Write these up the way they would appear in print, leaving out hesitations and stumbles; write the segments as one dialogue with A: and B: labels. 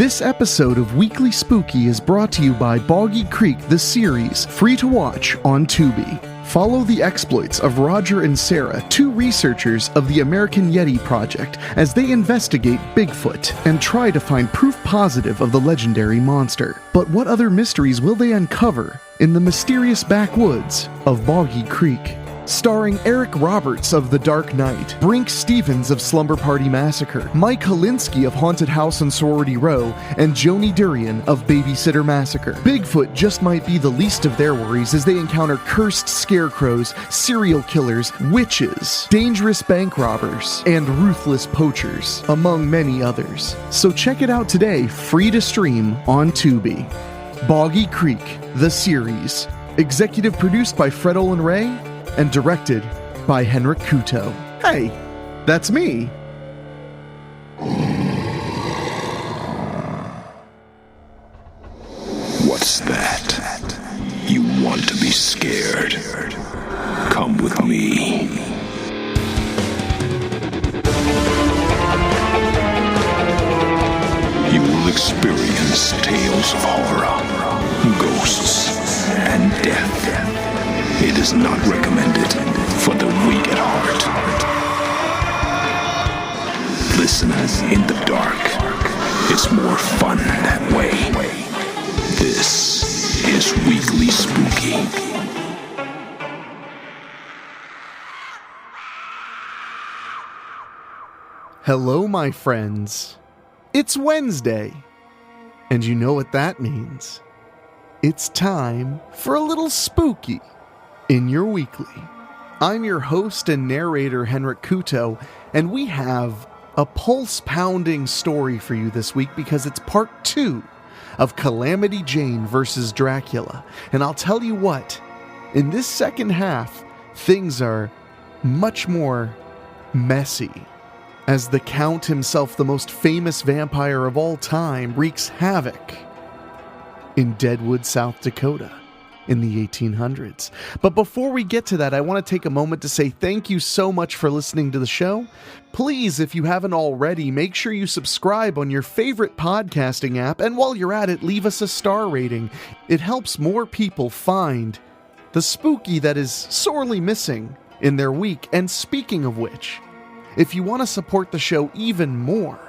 A: This episode of Weekly Spooky is brought to you by Boggy Creek, the series, free to watch on Tubi. Follow the exploits of Roger and Sarah, two researchers of the American Yeti Project, as they investigate Bigfoot and try to find proof positive of the legendary monster. But what other mysteries will they uncover in the mysterious backwoods of Boggy Creek? Starring Eric Roberts of The Dark Knight, Brink Stevens of Slumber Party Massacre, Mike Holinsky of Haunted House and Sorority Row, and Joni Durian of Babysitter Massacre. Bigfoot just might be the least of their worries as they encounter cursed scarecrows, serial killers, witches, dangerous bank robbers, and ruthless poachers, among many others. So check it out today, free to stream on Tubi. Boggy Creek, the series. Executive produced by Fred Olin Ray, and directed by Henrik Kuto. Hey, that's me.
B: What's that? You want to be scared? Come with me. You will experience tales of horror, ghosts, and death. It is not recommended for the weak at heart. Listen in the dark. It's more fun that way. This is Weekly Spooky.
A: Hello, my friends. It's Wednesday. And you know what that means. It's time for a little spooky in your weekly. I'm your host and narrator, Henrik Kuto, and we have a pulse-pounding story for you this week because it's part 2 of Calamity Jane versus Dracula. And I'll tell you what, in this second half, things are much more messy, as the Count himself, the most famous vampire of all time, wreaks havoc in Deadwood, South Dakota, in the 1800s. But before we get to that, I want to take a moment to say thank you so much for listening to the show. Please, if you haven't already, make sure you subscribe on your favorite podcasting app, and while you're at it, leave us a star rating. It helps more people find the spooky that is sorely missing in their week. And speaking of which, if you want to support the show even more,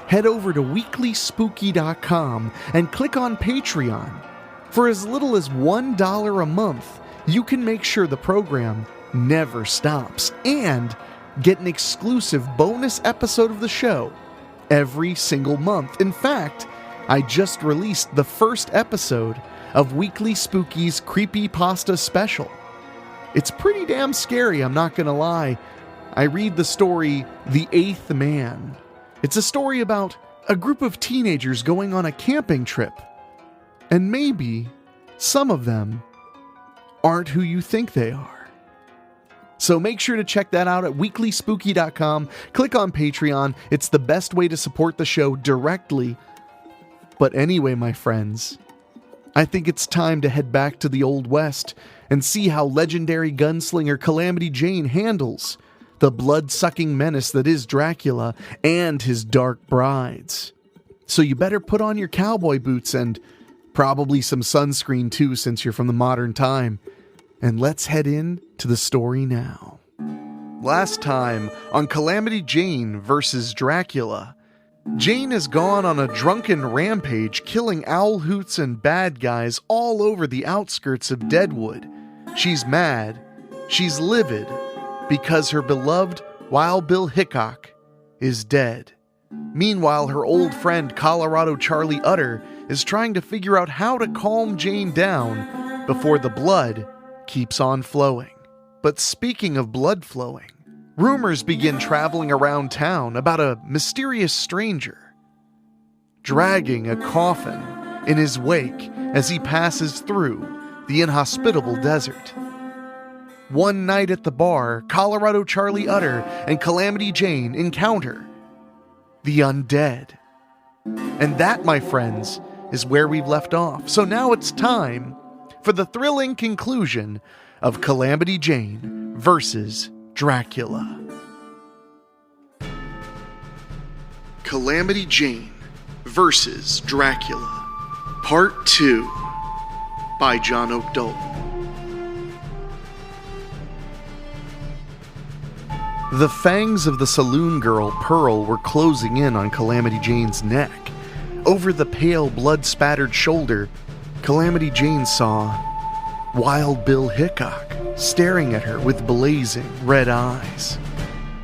A: head over to weeklyspooky.com and click on Patreon. For as little as $1 a month, you can make sure the program never stops and get an exclusive bonus episode of the show every single month. In fact, I just released the first episode of Weekly Spooky's Creepypasta Special. It's pretty damn scary, I'm not gonna lie. I read the story The Eighth Man. It's a story about a group of teenagers going on a camping trip. And maybe some of them aren't who you think they are. So make sure to check that out at weeklyspooky.com. Click on Patreon. It's the best way to support the show directly. But anyway, my friends, I think it's time to head back to the Old West and see how legendary gunslinger Calamity Jane handles the blood-sucking menace that is Dracula and his dark brides. So you better put on your cowboy boots and probably some sunscreen too, since you're from the modern time. And let's head in to the story now. Last time on Calamity Jane versus Dracula, Jane has gone on a drunken rampage, killing owl hoots and bad guys all over the outskirts of Deadwood. She's mad, she's livid, because her beloved Wild Bill Hickok is dead. Meanwhile, her old friend Colorado Charlie Utter is trying to figure out how to calm Jane down before the blood keeps on flowing. But speaking of blood flowing, rumors begin traveling around town about a mysterious stranger dragging a coffin in his wake as he passes through the inhospitable desert. One night at the bar, Colorado Charlie Utter and Calamity Jane encounter the Undead. And that, my friends, is where we've left off. So now it's time for the thrilling conclusion of Calamity Jane versus Dracula. Calamity Jane versus Dracula, Part 2 by John Oak Dalton. The fangs of the saloon girl, Pearl, were closing in on Calamity Jane's neck. Over the pale, blood-spattered shoulder, Calamity Jane saw Wild Bill Hickok staring at her with blazing red eyes.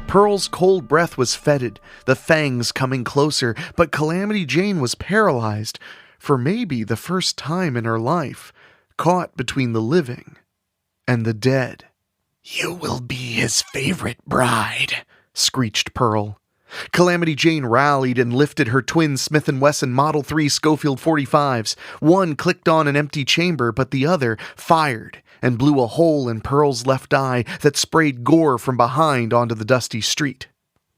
A: Pearl's cold breath was fetid, the fangs coming closer, but Calamity Jane was paralyzed, for maybe the first time in her life, caught between the living and the dead. "You will be his favorite bride," screeched Pearl. Calamity Jane rallied and lifted her twin Smith & Wesson Model 3 Schofield 45s. One clicked on an empty chamber, but the other fired and blew a hole in Pearl's left eye that sprayed gore from behind onto the dusty street.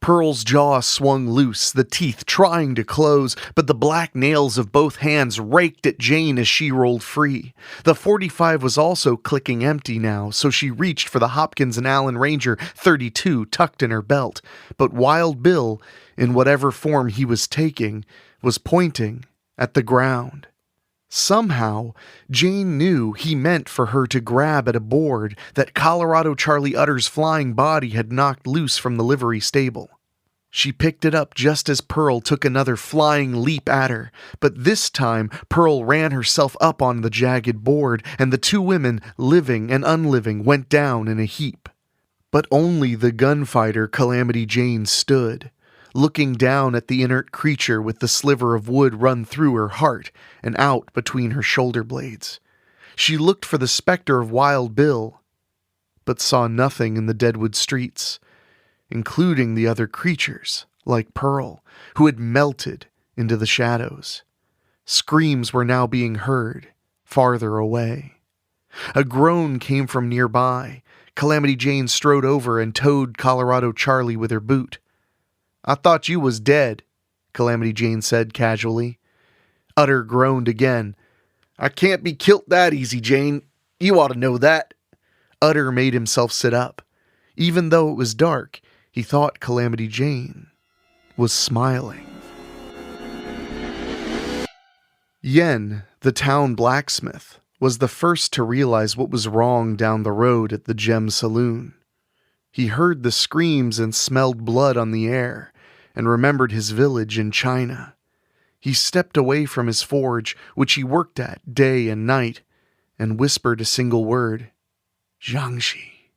A: Pearl's jaw swung loose, the teeth trying to close, but the black nails of both hands raked at Jane as she rolled free. The 45 was also clicking empty now, so she reached for the Hopkins & Allen Ranger 32 tucked in her belt. But Wild Bill, in whatever form he was taking, was pointing at the ground. Somehow, Jane knew he meant for her to grab at a board that Colorado Charlie Utter's flying body had knocked loose from the livery stable. She picked it up just as Pearl took another flying leap at her, but this time Pearl ran herself up on the jagged board, and the two women, living and unliving, went down in a heap. But only the gunfighter Calamity Jane stood, looking down at the inert creature with the sliver of wood run through her heart and out between her shoulder blades. She looked for the specter of Wild Bill, but saw nothing in the Deadwood streets, including the other creatures, like Pearl, who had melted into the shadows. Screams were now being heard, farther away. A groan came from nearby. Calamity Jane strode over and towed Colorado Charlie with her boot. "I thought you was dead," Calamity Jane said casually. Utter groaned again. "I can't be kilt that easy, Jane. You ought to know that." Utter made himself sit up. Even though it was dark, he thought Calamity Jane was smiling. Yen, the town blacksmith, was the first to realize what was wrong down the road at the Gem Saloon. He heard the screams and smelled blood on the air, and remembered his village in China. He stepped away from his forge, which he worked at day and night, and whispered a single word, "Jiangxi."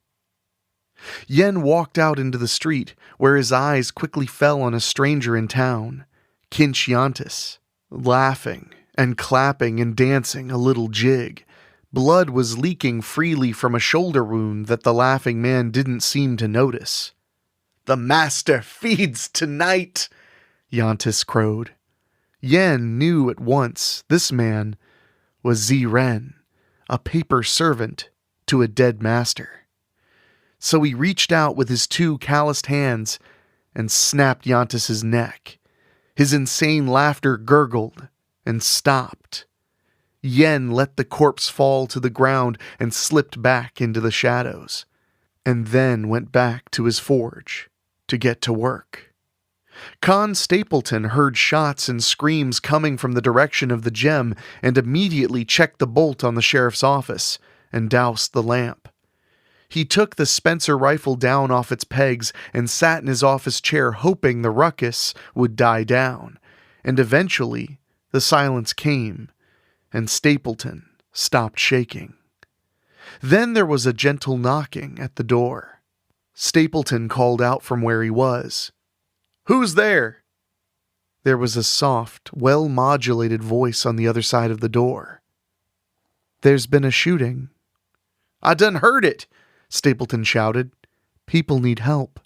A: Yen walked out into the street, where his eyes quickly fell on a stranger in town, Kinchiantis, laughing and clapping and dancing a little jig. Blood was leaking freely from a shoulder wound that the laughing man didn't seem to notice. "The master feeds tonight," Yantis crowed. Yen knew at once this man was Ziren, a paper servant to a dead master. So he reached out with his two calloused hands and snapped Yantis's neck. His insane laughter gurgled and stopped. Yen let the corpse fall to the ground and slipped back into the shadows, and then went back to his forge to get to work. Con Stapleton heard shots and screams coming from the direction of the gem and immediately checked the bolt on the sheriff's office and doused the lamp. He took the Spencer rifle down off its pegs and sat in his office chair hoping the ruckus would die down, and eventually the silence came, and Stapleton stopped shaking. Then there was a gentle knocking at the door. Stapleton called out from where he was, "Who's there?" There was a soft, well-modulated voice on the other side of the door. "There's been a shooting." "I done heard it," Stapleton shouted. "People need help,"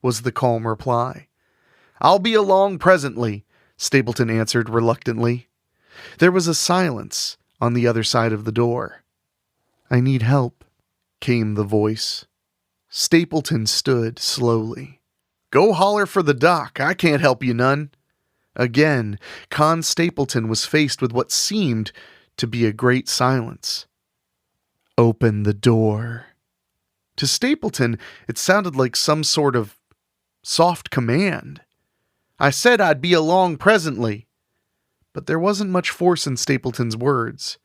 A: was the calm reply. "I'll be along presently," Stapleton answered reluctantly. There was a silence on the other side of the door. "I need help," came the voice. Stapleton stood slowly. "Go holler for the doc. I can't help you none." Again, Con Stapleton was faced with what seemed to be a great silence. "Open the door." To Stapleton, it sounded like some sort of soft command. "I said I'd be along presently." But there wasn't much force in Stapleton's words.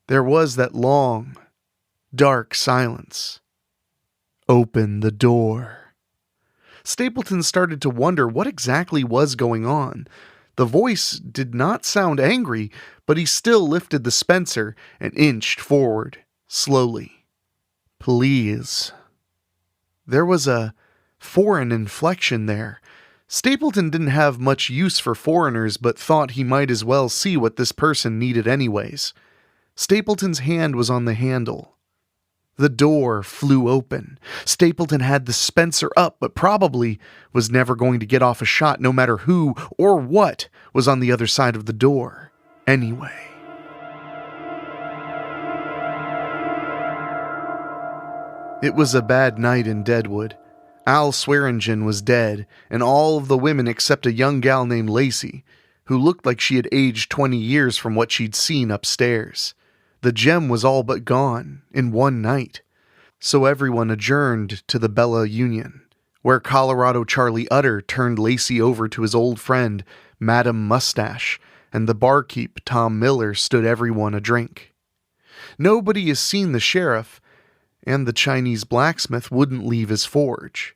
A: There was that long, dark silence. Open the door. Stapleton started to wonder what exactly was going on. The voice did not sound angry, but he still lifted the Spencer and inched forward, slowly. Please. There was a foreign inflection there. Stapleton didn't have much use for foreigners, but thought he might as well see what this person needed anyways. Stapleton's hand was on the handle. The door flew open. Stapleton had the Spencer up, but probably was never going to get off a shot no matter who or what was on the other side of the door. Anyway. It was a bad night in Deadwood. Al Swearingen was dead, and all of the women except a young gal named Lacey, who looked like she had aged 20 years from what she'd seen upstairs. The gem was all but gone in one night. So everyone adjourned to the Bella Union, where Colorado Charlie Utter turned Lacey over to his old friend, Madam Mustache, and the barkeep, Tom Miller, stood everyone a drink. Nobody has seen the sheriff, and the Chinese blacksmith wouldn't leave his forge.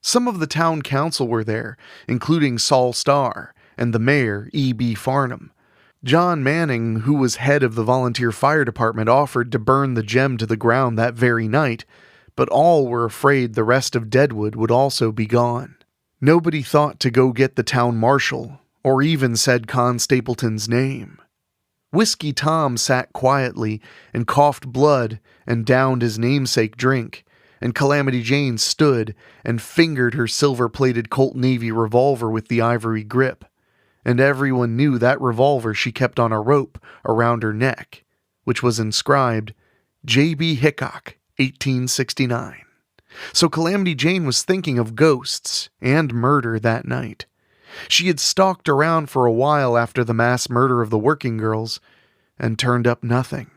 A: Some of the town council were there, including Saul Starr and the mayor, E.B. Farnham. John Manning, who was head of the volunteer fire department, offered to burn the gem to the ground that very night, but all were afraid the rest of Deadwood would also be gone. Nobody thought to go get the town marshal, or even said Con Stapleton's name. Whiskey Tom sat quietly and coughed blood and downed his namesake drink, and Calamity Jane stood and fingered her silver-plated Colt Navy revolver with the ivory grip. And everyone knew that revolver she kept on a rope around her neck, which was inscribed, J.B. Hickok, 1869. So Calamity Jane was thinking of ghosts and murder that night. She had stalked around for a while after the mass murder of the working girls, and turned up nothing.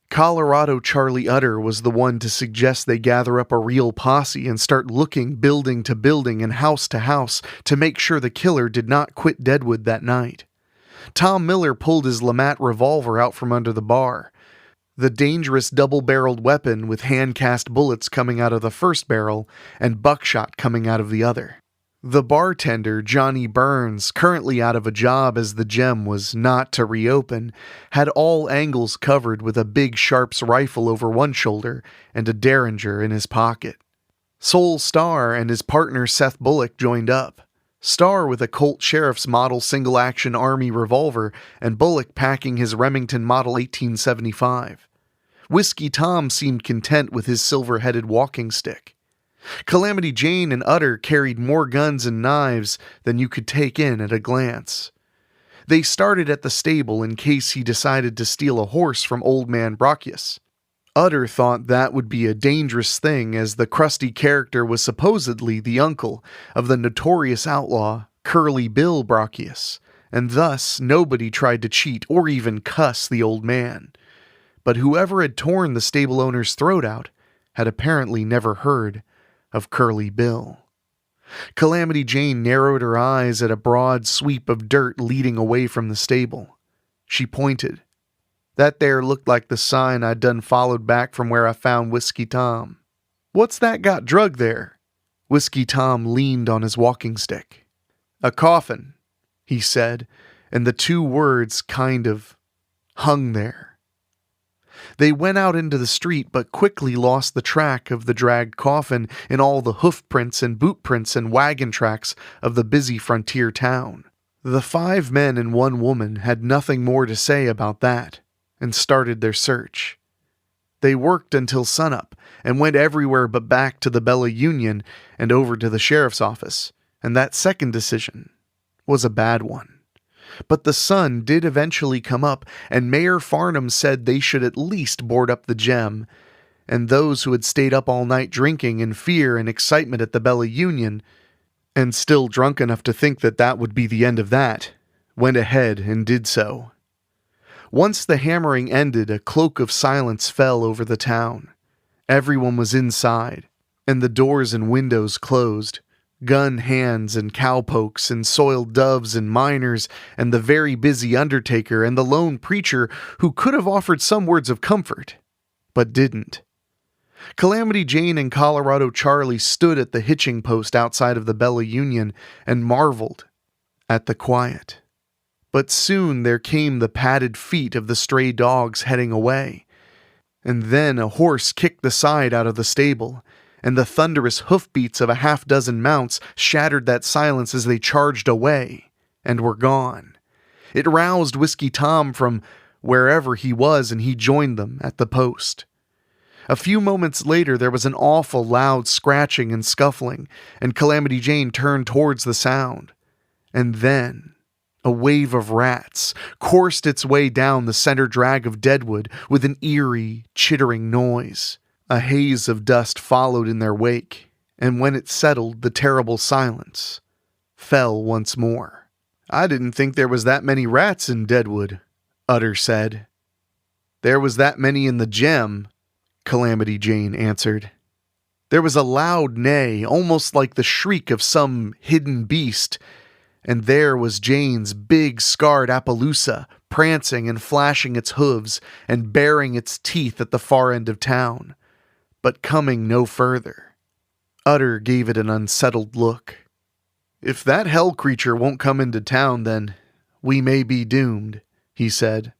A: Colorado Charlie Utter was the one to suggest they gather up a real posse and start looking building to building and house to house to make sure the killer did not quit Deadwood that night. Tom Miller pulled his LeMat revolver out from under the bar, the dangerous double-barreled weapon with hand-cast bullets coming out of the first barrel and buckshot coming out of the other. The bartender, Johnny Burns, currently out of a job as the gem was not to reopen, had all angles covered with a big Sharps rifle over one shoulder and a Derringer in his pocket. Sol Starr and his partner Seth Bullock joined up. Starr with a Colt Sheriff's Model single-action Army revolver and Bullock packing his Remington Model 1875. Whiskey Tom seemed content with his silver-headed walking stick. Calamity Jane and Utter carried more guns and knives than you could take in at a glance. They started at the stable in case he decided to steal a horse from Old Man Brocchius. Utter thought that would be a dangerous thing, as the crusty character was supposedly the uncle of the notorious outlaw Curly Bill Brocchius, and thus nobody tried to cheat or even cuss the old man. But whoever had torn the stable owner's throat out had apparently never heard of Curly Bill. Calamity Jane narrowed her eyes at a broad sweep of dirt leading away from the stable. She pointed. That there looked like the sign I'd done followed back from where I found Whiskey Tom. What's that got drug there? Whiskey Tom leaned on his walking stick. A coffin, he said, and the two words kind of hung there. They went out into the street, but quickly lost the track of the dragged coffin in all the hoof prints and boot prints and wagon tracks of the busy frontier town. The 5 men and 1 woman had nothing more to say about that, and started their search. They worked until sunup, and went everywhere but back to the Bella Union and over to the sheriff's office, and that second decision was a bad one. But the sun did eventually come up, and Mayor Farnham said they should at least board up the gem, and those who had stayed up all night drinking in fear and excitement at the Bella Union, and still drunk enough to think that that would be the end of that, went ahead and did so. Once the hammering ended, a cloak of silence fell over the town. Everyone was inside, and the doors and windows closed, Gun hands and cowpokes and soiled doves and miners and the very busy undertaker and the lone preacher who could have offered some words of comfort, but didn't. Calamity Jane and Colorado Charlie stood at the hitching post outside of the Bella Union and marveled at the quiet. But soon there came the padded feet of the stray dogs heading away, and then a horse kicked the side out of the stable, and the thunderous hoofbeats of a half-dozen mounts shattered that silence as they charged away and were gone. It roused Whiskey Tom from wherever he was, and he joined them at the post. A few moments later, there was an awful loud scratching and scuffling, and Calamity Jane turned towards the sound. And then a wave of rats coursed its way down the center drag of Deadwood with an eerie, chittering noise. A haze of dust followed in their wake, and when it settled, the terrible silence fell once more. "I didn't think there was that many rats in Deadwood," Utter said. "There was that many in the gem," Calamity Jane answered. There was a loud neigh, almost like the shriek of some hidden beast, and there was Jane's big scarred Appaloosa, prancing and flashing its hooves and baring its teeth at the far end of town, but coming no further. Utter gave it an unsettled look. "If that hell creature won't come into town, then we may be doomed," he said.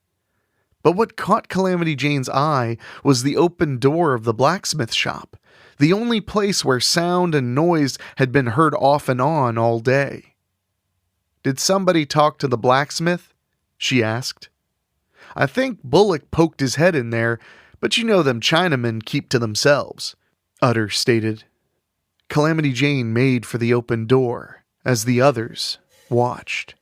A: But what caught Calamity Jane's eye was the open door of the blacksmith shop, the only place where sound and noise had been heard off and on all day. "Did somebody talk to the blacksmith?" she asked. "I think Bullock poked his head in there, but you know them Chinamen keep to themselves," Utter stated. Calamity Jane made for the open door as the others watched.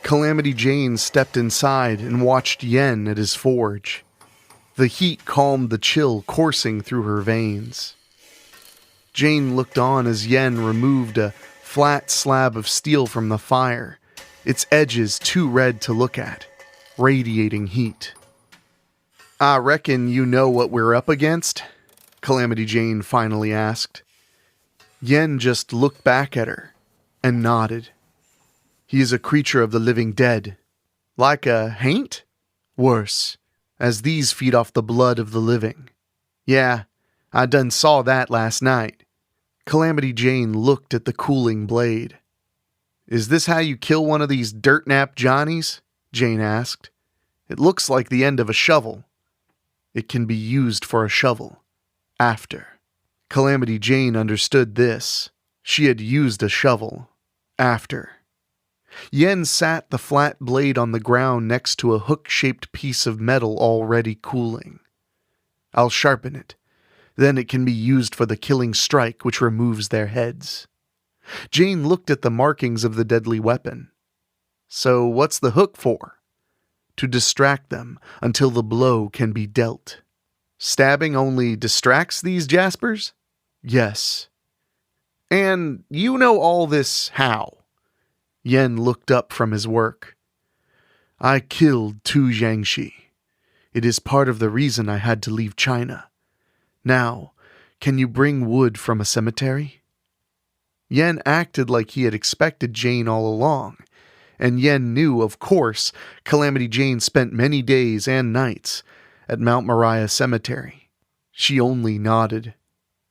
A: Calamity Jane stepped inside and watched Yen at his forge. The heat calmed the chill coursing through her veins. Jane looked on as Yen removed a flat slab of steel from the fire, its edges too red to look at, radiating heat. "I reckon you know what we're up against?" Calamity Jane finally asked. Yen just looked back at her and nodded. "He is a creature of the living dead. Like a haint? Worse, as these feed off the blood of the living. Yeah, I done saw that last night." Calamity Jane looked at the cooling blade. "Is this how you kill one of these dirt-napped Johnnies?" Jane asked. "It looks like the end of a shovel." "It can be used for a shovel. After." Calamity Jane understood this. She had used a shovel. After. Yen sat the flat blade on the ground next to a hook-shaped piece of metal already cooling. "I'll sharpen it. Then it can be used for the killing strike which removes their heads." Jane looked at the markings of the deadly weapon. "So what's the hook for?" "To distract them until the blow can be dealt." "Stabbing only distracts these Jaspers?" "Yes." "And you know all this how?" Yen looked up from his work. "I killed Tu Jiangshi. It is part of the reason I had to leave China. Now, can you bring wood from a cemetery?" Yen acted like he had expected Jane all along, and Yen knew, of course, Calamity Jane spent many days and nights at Mount Moriah Cemetery. She only nodded.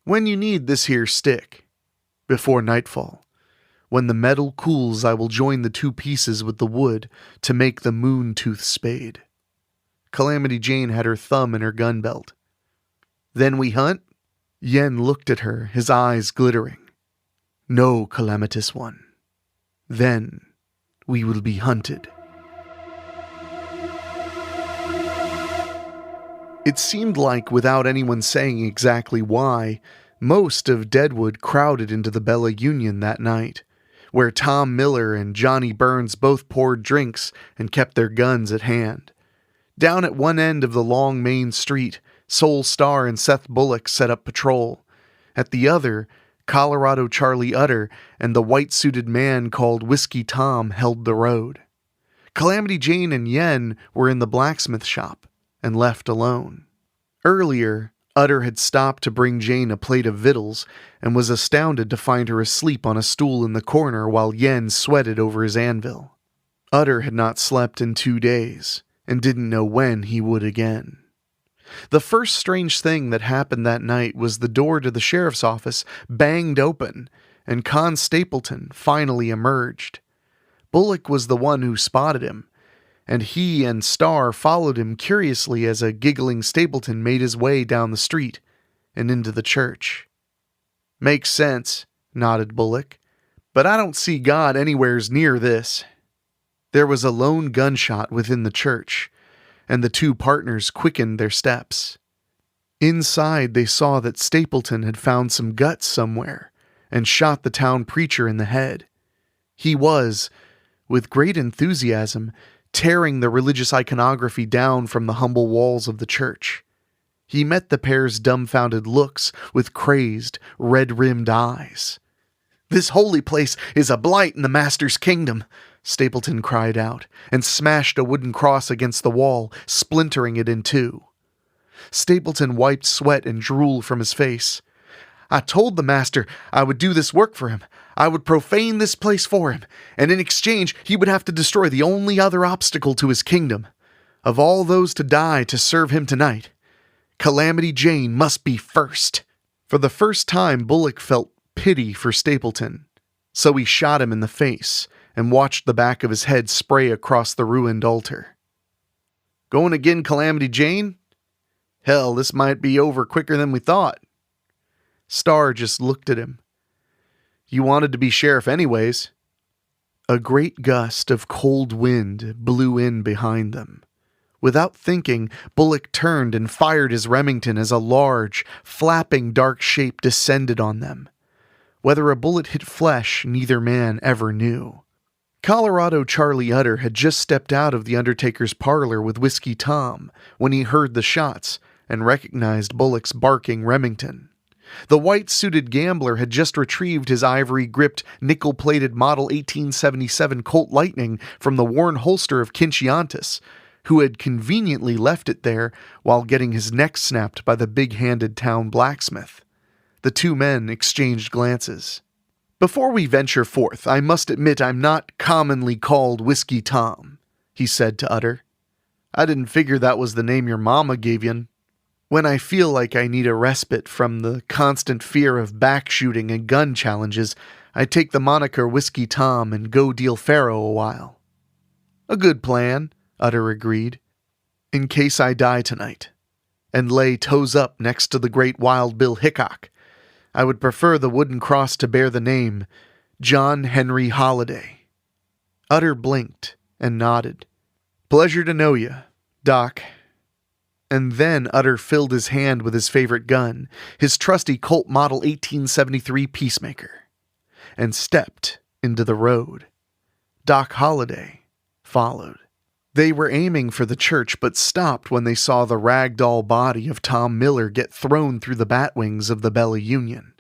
A: "When you need this here stick?" "Before nightfall. When the metal cools, I will join the two pieces with the wood to make the moon-tooth spade." Calamity Jane had her thumb in her gun belt. "Then we hunt?" Yen looked at her, his eyes glittering. "No, calamitous one. Then we will be hunted." It seemed like, without anyone saying exactly why, most of Deadwood crowded into the Bella Union that night, where Tom Miller and Johnny Burns both poured drinks and kept their guns at hand. Down at one end of the long main street, Soul Star and Seth Bullock set up patrol. At the other, Colorado Charlie Utter and the white-suited man called Whiskey Tom held the road. Calamity Jane and Yen were in the blacksmith shop and left alone. Earlier, Utter had stopped to bring Jane a plate of victuals and was astounded to find her asleep on a stool in the corner while Yen sweated over his anvil. Utter had not slept in 2 days and didn't know when he would again. The first strange thing that happened that night was the door to the sheriff's office banged open and Con Stapleton finally emerged. Bullock was the one who spotted him, and he and Star followed him curiously as a giggling Stapleton made his way down the street and into the church. "Makes sense," nodded Bullock, "but I don't see God anywheres near this." There was a lone gunshot within the church, and the two partners quickened their steps. Inside, they saw that Stapleton had found some guts somewhere and shot the town preacher in the head. He was, with great enthusiasm, tearing the religious iconography down from the humble walls of the church. He met the pair's dumbfounded looks with crazed, red-rimmed eyes. "This holy place is a blight in the Master's kingdom," Stapleton cried out, and smashed a wooden cross against the wall, splintering it in two. Stapleton wiped sweat and drool from his face. "I told the Master I would do this work for him. I would profane this place for him, and in exchange he would have to destroy the only other obstacle to his kingdom. Of all those to die to serve him tonight, Calamity Jane must be first." For the first time, Bullock felt pity for Stapleton, so he shot him in the face and watched the back of his head spray across the ruined altar. "Going again, Calamity Jane? Hell, this might be over quicker than we thought." Star just looked at him. "You wanted to be sheriff anyways." A great gust of cold wind blew in behind them. Without thinking, Bullock turned and fired his Remington as a large, flapping dark shape descended on them. Whether a bullet hit flesh, neither man ever knew. Colorado Charlie Utter had just stepped out of the Undertaker's parlor with Whiskey Tom when he heard the shots and recognized Bullock's barking Remington. The white-suited gambler had just retrieved his ivory-gripped, nickel-plated Model 1877 Colt Lightning from the worn holster of Kinchiantis, who had conveniently left it there while getting his neck snapped by the big-handed town blacksmith. The two men exchanged glances. "Before we venture forth, I must admit I'm not commonly called Whiskey Tom," he said to Utter. "I didn't figure that was the name your mama gave you. When I feel like I need a respite from the constant fear of back-shooting and gun challenges, I take the moniker Whiskey Tom and go deal faro a while." "A good plan," Utter agreed. "In case I die tonight, and lay toes up next to the great Wild Bill Hickok, I would prefer the wooden cross to bear the name John Henry Holliday." Utter blinked and nodded. "Pleasure to know you, Doc." And then Utter filled his hand with his favorite gun, his trusty Colt Model 1873 Peacemaker, and stepped into the road. Doc Holliday followed. They were aiming for the church, but stopped when they saw the ragdoll body of Tom Miller get thrown through the batwings of the Bella Union.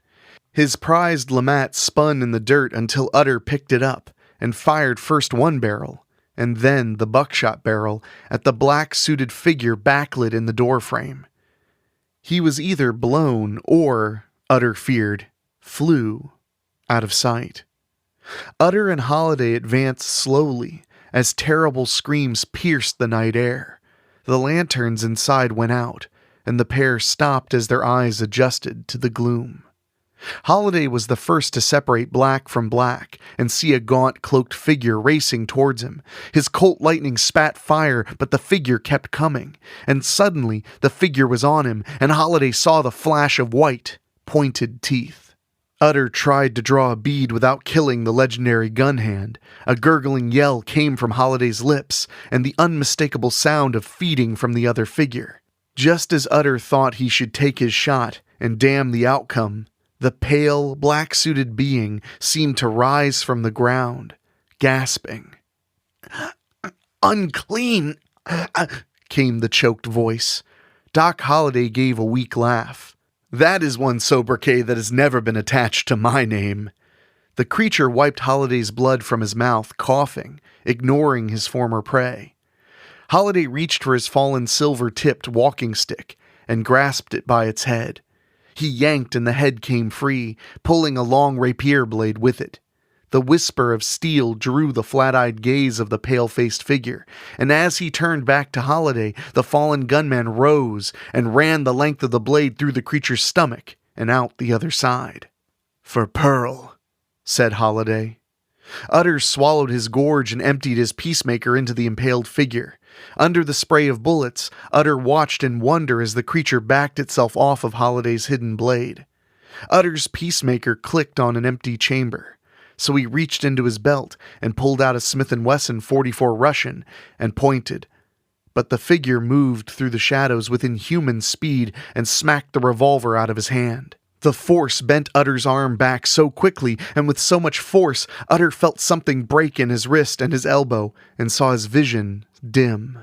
A: His prized Lamat spun in the dirt until Utter picked it up and fired first one barrel, and then the buckshot barrel at the black-suited figure backlit in the doorframe. He was either blown or, Utter feared, flew out of sight. Utter and Holliday advanced slowly as terrible screams pierced the night air. The lanterns inside went out, and the pair stopped as their eyes adjusted to the gloom. Holliday was the first to separate black from black and see a gaunt, cloaked figure racing towards him. His Colt Lightning spat fire, but the figure kept coming, and suddenly the figure was on him, and Holliday saw the flash of white, pointed teeth. Utter tried to draw a bead without killing the legendary gun hand. A gurgling yell came from Holliday's lips, and the unmistakable sound of feeding from the other figure. Just as Utter thought he should take his shot and damn the outcome, the pale, black-suited being seemed to rise from the ground, gasping. "Unclean!" came the choked voice. Doc Holliday gave a weak laugh. "That is one sobriquet that has never been attached to my name." The creature wiped Holliday's blood from his mouth, coughing, ignoring his former prey. Holliday reached for his fallen silver-tipped walking stick and grasped it by its head. He yanked and the head came free, pulling a long rapier blade with it. The whisper of steel drew the flat-eyed gaze of the pale-faced figure, and as he turned back to Holiday, the fallen gunman rose and ran the length of the blade through the creature's stomach and out the other side. "For Pearl," said Holiday. Utter swallowed his gorge and emptied his peacemaker into the impaled figure. Under the spray of bullets, Utter watched in wonder as the creature backed itself off of Holiday's hidden blade. Utter's peacemaker clicked on an empty chamber, so he reached into his belt and pulled out a Smith & Wesson .44 Russian and pointed. But the figure moved through the shadows with inhuman speed and smacked the revolver out of his hand. The force bent Utter's arm back so quickly and with so much force, Utter felt something break in his wrist and his elbow and saw his vision dim.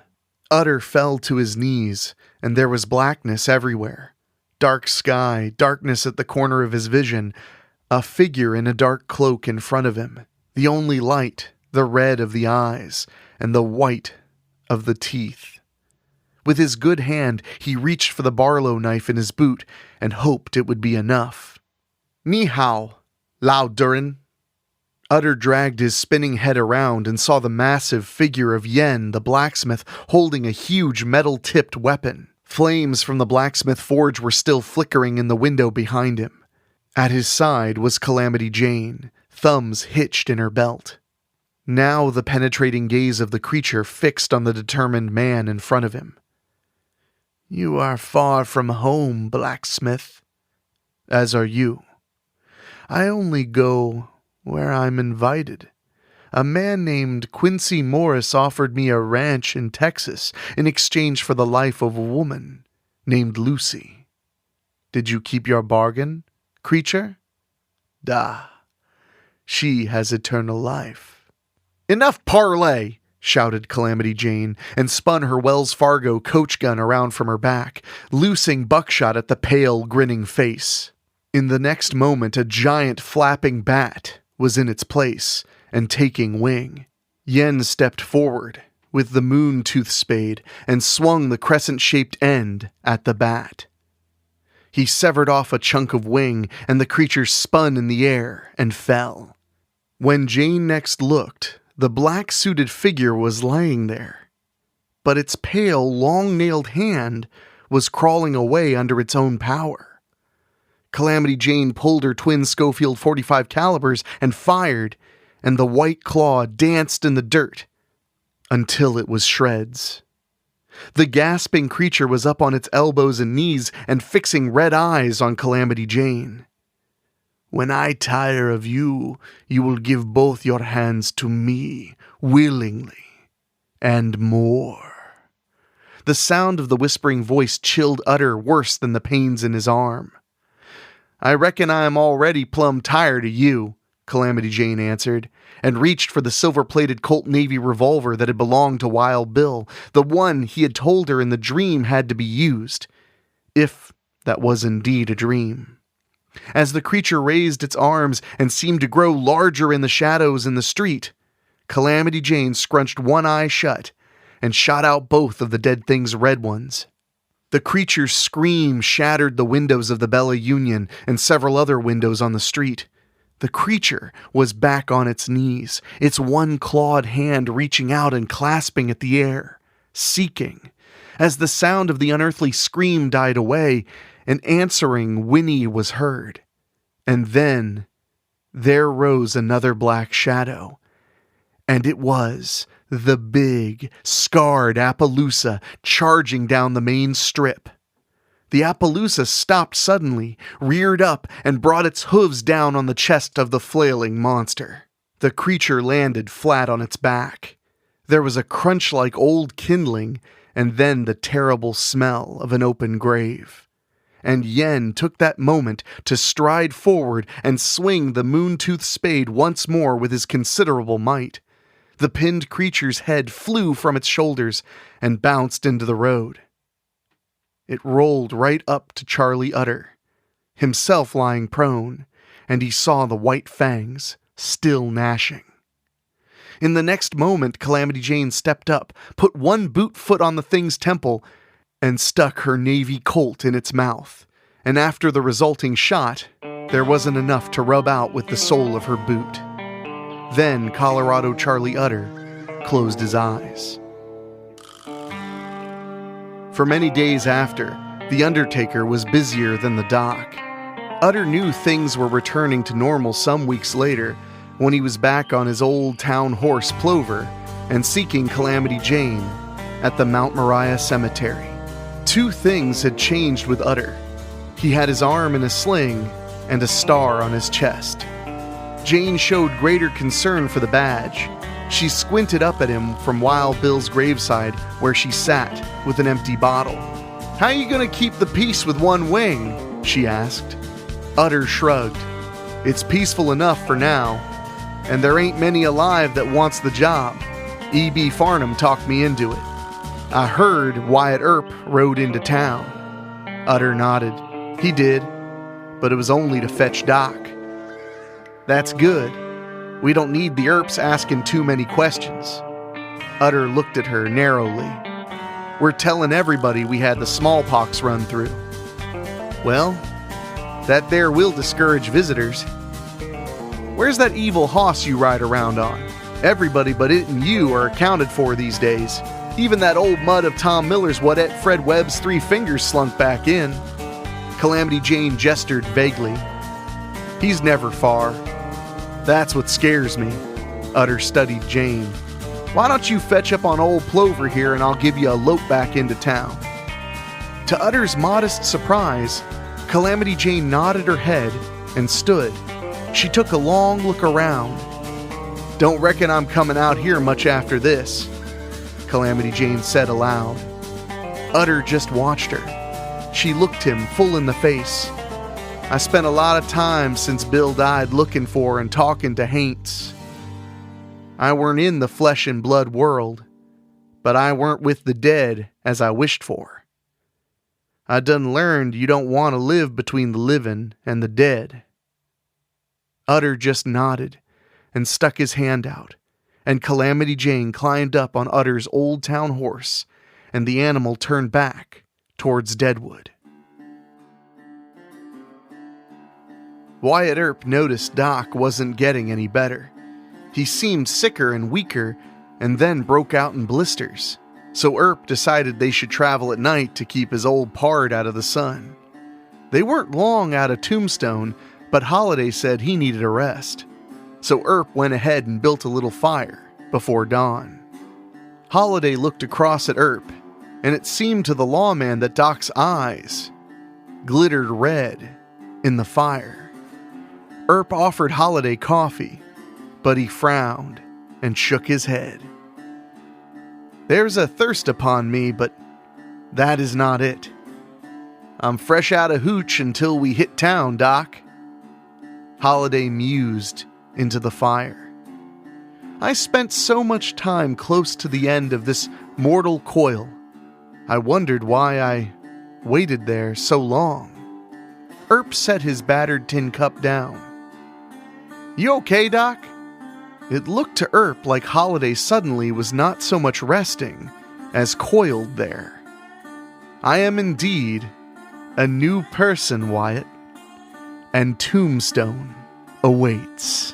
A: Utter fell to his knees, and there was blackness everywhere. Dark sky, darkness at the corner of his vision, a figure in a dark cloak in front of him. The only light, the red of the eyes, and the white of the teeth. With his good hand, he reached for the Barlow knife in his boot and hoped it would be enough. "Ni hao, Lao Durin." Utter dragged his spinning head around and saw the massive figure of Yen, the blacksmith, holding a huge metal-tipped weapon. Flames from the blacksmith forge were still flickering in the window behind him. At his side was Calamity Jane, thumbs hitched in her belt. Now the penetrating gaze of the creature fixed on the determined man in front of him. "You are far from home, blacksmith. As are you. I only go where I'm invited. A man named Quincy Morris offered me a ranch in Texas in exchange for the life of a woman named Lucy. Did you keep your bargain, creature? Da. She has eternal life." "Enough parley!" shouted Calamity Jane, and spun her Wells Fargo coach gun around from her back, loosing buckshot at the pale, grinning face. In the next moment, a giant flapping bat was in its place and taking wing. Yen stepped forward with the moon tooth spade and swung the crescent-shaped end at the bat. He severed off a chunk of wing, and the creature spun in the air and fell. When Jane next looked, the black-suited figure was lying there, but its pale, long-nailed hand was crawling away under its own power. Calamity Jane pulled her twin Schofield .45 calibers and fired, and the white claw danced in the dirt until it was shreds. The gasping creature was up on its elbows and knees and fixing red eyes on Calamity Jane. "When I tire of you, you will give both your hands to me, willingly, and more." The sound of the whispering voice chilled Utter worse than the pains in his arm. "I reckon I am already plumb tired of you," Calamity Jane answered, and reached for the silver-plated Colt Navy revolver that had belonged to Wild Bill, the one he had told her in the dream had to be used, if that was indeed a dream. As the creature raised its arms and seemed to grow larger in the shadows in the street, Calamity Jane scrunched one eye shut and shot out both of the dead thing's red ones. The creature's scream shattered the windows of the Bella Union and several other windows on the street. The creature was back on its knees, its one clawed hand reaching out and clasping at the air, seeking. As the sound of the unearthly scream died away, an answering whinny was heard. And then there rose another black shadow, and it was the big, scarred Appaloosa charging down the main strip. The Appaloosa stopped suddenly, reared up, and brought its hooves down on the chest of the flailing monster. The creature landed flat on its back. There was a crunch like old kindling, and then the terrible smell of an open grave. And Yen took that moment to stride forward and swing the moon-tooth spade once more with his considerable might. The pinned creature's head flew from its shoulders and bounced into the road. It rolled right up to Charlie Utter, himself lying prone, and he saw the white fangs still gnashing. In the next moment, Calamity Jane stepped up, put one boot foot on the thing's temple, and stuck her Navy Colt in its mouth, and after the resulting shot, there wasn't enough to rub out with the sole of her boot. Then Colorado Charlie Utter closed his eyes. For many days after, the undertaker was busier than the doc. Utter knew things were returning to normal some weeks later when he was back on his old town horse Plover and seeking Calamity Jane at the Mount Moriah Cemetery. Two things had changed with Utter. He had his arm in a sling and a star on his chest. Jane showed greater concern for the badge. She squinted up at him from Wild Bill's graveside where she sat with an empty bottle. "How you gonna keep the peace with one wing?" she asked. Utter shrugged. "It's peaceful enough for now, and there ain't many alive that wants the job. E.B. Farnham talked me into it. I heard Wyatt Earp rode into town." Utter nodded. "He did, but it was only to fetch Doc." "That's good. We don't need the Earps asking too many questions." Utter looked at her narrowly. "We're telling everybody we had the smallpox run through." "Well, that there will discourage visitors." "Where's that evil hoss you ride around on? Everybody but it and you are accounted for these days. Even that old mud of Tom Miller's what et Fred Webb's 3 fingers slunk back in." Calamity Jane gestured vaguely. "He's never far. That's what scares me." Utter studied Jane. "Why don't you fetch up on old Plover here and I'll give you a lope back into town?" To Utter's modest surprise, Calamity Jane nodded her head and stood. She took a long look around. "Don't reckon I'm coming out here much after this," Calamity Jane said aloud. Utter just watched her. She looked him full in the face. "I spent a lot of time since Bill died looking for and talking to haints. I weren't in the flesh and blood world, but I weren't with the dead as I wished for. I done learned you don't want to live between the living and the dead." Utter just nodded and stuck his hand out, and Calamity Jane climbed up on Utter's old town horse, and the animal turned back towards Deadwood. Wyatt Earp noticed Doc wasn't getting any better. He seemed sicker and weaker, and then broke out in blisters, so Earp decided they should travel at night to keep his old pard out of the sun. They weren't long out of Tombstone, but Holiday said he needed a rest, so Earp went ahead and built a little fire before dawn. Holiday looked across at Earp, and it seemed to the lawman that Doc's eyes glittered red in the fire. Earp offered Holiday coffee, but he frowned and shook his head. "There's a thirst upon me, but that is not it. I'm fresh out of hooch until we hit town, Doc." Holiday mused into the fire. "I spent so much time close to the end of this mortal coil. I wondered why I waited there so long." Earp set his battered tin cup down. "You okay, Doc?" It looked to Earp like Holiday suddenly was not so much resting as coiled there. "I am indeed a new person, Wyatt, and Tombstone awaits."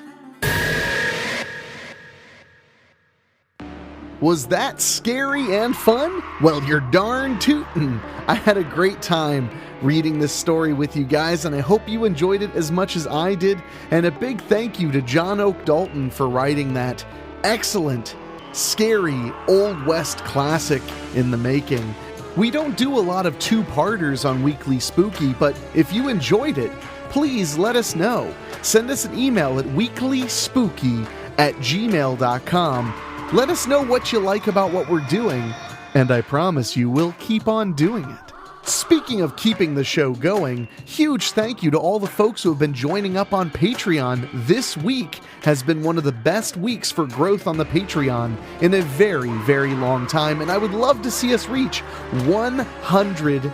A: Was that scary and fun? Well, you're darn tootin'. I had a great time reading this story with you guys, and I hope you enjoyed it as much as I did. And a big thank you to John Oak Dalton for writing that excellent, scary, Old West classic in the making. We don't do a lot of two-parters on Weekly Spooky, but if you enjoyed it, please let us know. Send us an email at weeklyspooky@gmail.com. Let us know what you like about what we're doing, and I promise you we'll keep on doing it. Speaking of keeping the show going, huge thank you to all the folks who have been joining up on Patreon. This week has been one of the best weeks for growth on the Patreon in a very, very long time, and I would love to see us reach 100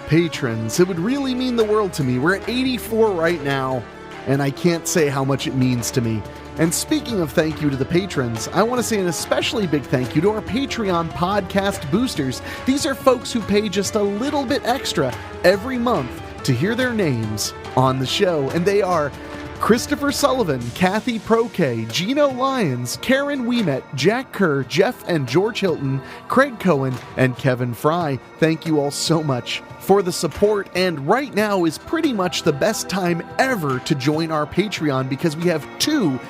A: patrons. It would really mean the world to me. We're at 84 right now, and I can't say how much it means to me. And speaking of thank you to the patrons, I want to say an especially big thank you to our Patreon podcast boosters. These are folks who pay just a little bit extra every month to hear their names on the show, and they are Christopher Sullivan, Kathy Proke, Gino Lyons, Karen Wiemet, Jack Kerr, Jeff and George Hilton, Craig Cohen, and Kevin Fry. Thank you all so much for the support, and right now is pretty much the best time ever to join our Patreon because we have two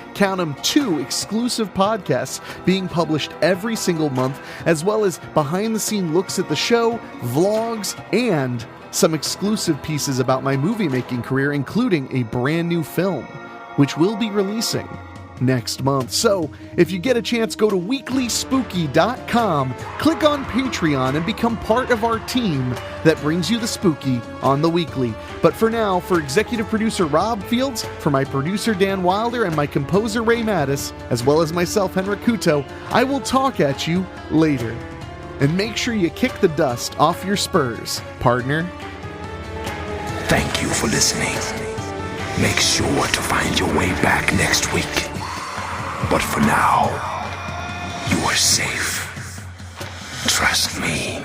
A: exclusive podcasts being published every single month, as well as behind-the-scene looks at the show, vlogs, and some exclusive pieces about my movie-making career, including a brand new film, which we'll be releasing next month. So, if you get a chance, go to weeklyspooky.com, click on Patreon, and become part of our team that brings you the spooky on the weekly. But for now, for executive producer Rob Fields, for my producer Dan Wilder, and my composer Ray Mattis, as well as myself, Henrik Kuto, I will talk at you later. And make sure you kick the dust off your spurs, partner.
B: Thank you for listening. Make sure to find your way back next week. But for now, you are safe. Trust me.